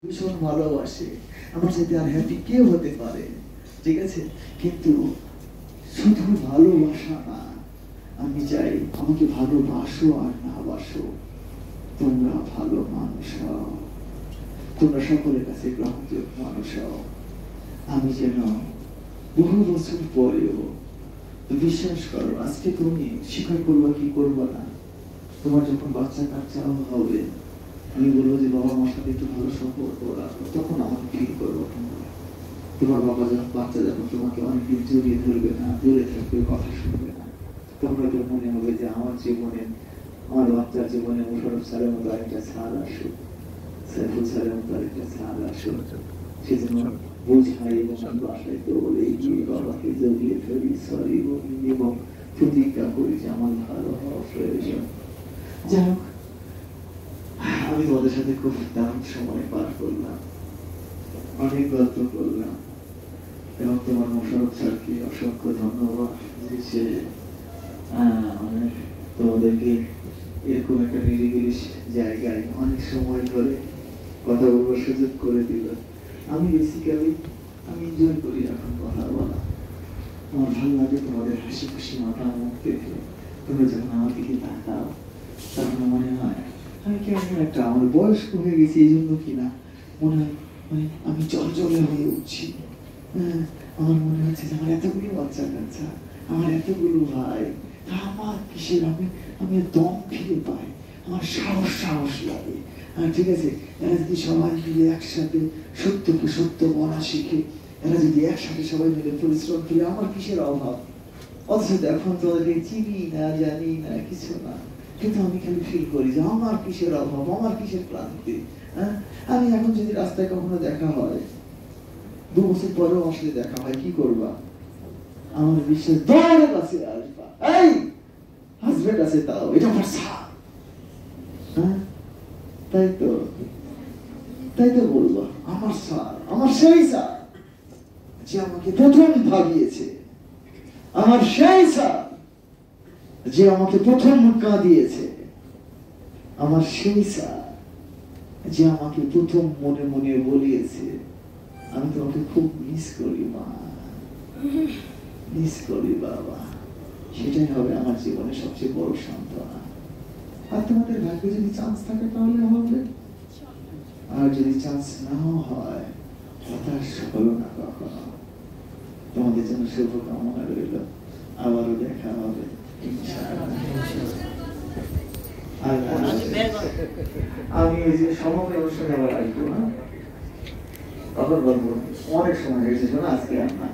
ভীষণ ভালোবাসে, আমার সাথে আর হ্যাপি কেউ হতে পারে, ঠিক আছে? কিন্তু শুধু ভালোবাসা না, আমি চাই আমাকে ভালোবাসো আর না বাসো, তোমরা ভালো মানুষ হও, তোমরা সকলের কাছে গ্রহণযোগ্য মানুষ হও। আমি যেন বহু বছর পরেও, বিশ্বাস করো, আজকে তুমি স্বীকার করবা কি করবা না, তোমার যখন বাচ্চা কাচ্চা হবে, আমি বলবো যে বাবা মার সাথে একটু ভালো সম্পর্ক রাখো, তখন আমাকে ফিল করবো তোমার বাবা যখন বাচ্চা যখন তোমাকে অনেকদিন জড়িয়ে ধরবে না, দূরে থাকবে, কথা শুনবে না, তখন তো মনে হবে যে আমার জীবনে, আমার বাচ্চার জীবনে মোশাররফ স্যারের মতো আরেকটা ছাড় আসুক, সাইফুল স্যারের মতো আরেকটা ছাড় আসুক, সেজন্য বোঝাই এবং বাসায় তো বলে গিয়ে বাবাকে জড়িয়ে ধরি, সরি বলি এবং প্রতিজ্ঞা করি যে আমার ভালো হওয়া প্রয়োজন। যাই হোক, আমি তোমাদের সাথে খুব দারুণ সময় পার করলাম, অনেক গল্প করলাম, এবং তোমার মোশাররফ স্যারকে অসংখ্য ধন্যবাদ যে সে তোমাদেরকে এরকম একটা নিরিবিলি জায়গায় অনেক সময় ধরে কথা বলবার সুযোগ করে দিল। আমি বেসিক্যালি আমি এনজয় করি এখন কথা বলা, আমার ভালো লাগে তোমাদের হাসি খুশি মাথা মুখ দেখে, তোমরা যখন আমার দিকে তাকাও তখন মনে হয় আমি কেমন একটা, আমার বয়স্ক হয়ে গেছি এই জন্য কিনা মনে হয় মানে আমি জলজলে হয়ে উঠছি। আমার মনে হচ্ছে যে আমার এতগুলো বাচ্চা কাচ্চা, আমার এতগুলো ভাই, আমার কিসের, আমি দম ফিরে পাই, আমার সাহস লাগে। ঠিক আছে, এরা যদি সবাই মিলে একসাথে সত্যকে সত্য বলা শিখে, এরা যদি একসাথে সবাই মিলে পরিশ্রম করে, আমার কিসের অভাব? অথচ এখন তো ওদেরকে চিনি না, জানি না, কিছু না, কিন্তু আমি খালি ফিল করি যে আমার কিসের অভাব, আমার কিসের ক্লান্তি। আমি এখন যদি রাস্তায় কখনো দেখা হয়, 2 বছর পরেও আমার সাথে দেখা হয়, কি করবা? আমার বিশ্বাস দৌড়ে কাছে আসবা, এই হাজবেন্ড আছে তাও, এটা আমার স্যার, তাই তো বলবো, আমার স্যার, আমার সেই স্যার যে আমাকে প্রথম ভাবিয়েছে, আমার সেই স্যার যে আমাকে প্রথম মুক্কা দিয়েছে, আমার সেই স্যার যে আমাকে প্রথম মনে মনে বলিয়েছে আমি তোমাকে খুব মিস করি মা, মিস করি বাবা। সেটাই হবে আমার জীবনে সবচেয়ে বড় সান্ত্বনা। আর তোমাদের ভাগ্যে যদি চান্স থাকে তাহলে হবে, আর যদি চান্স নাও হয় হতাশ হলো না কখনো। তোমাদের জন্য শুভকামনা রইল, আবারও দেখা হবে আমি ওই যে সমাপনী অনুষ্ঠানে আবার আসবো, তখন বলবো অনেক সময় হয়েছে, শোনা আজকে আর না।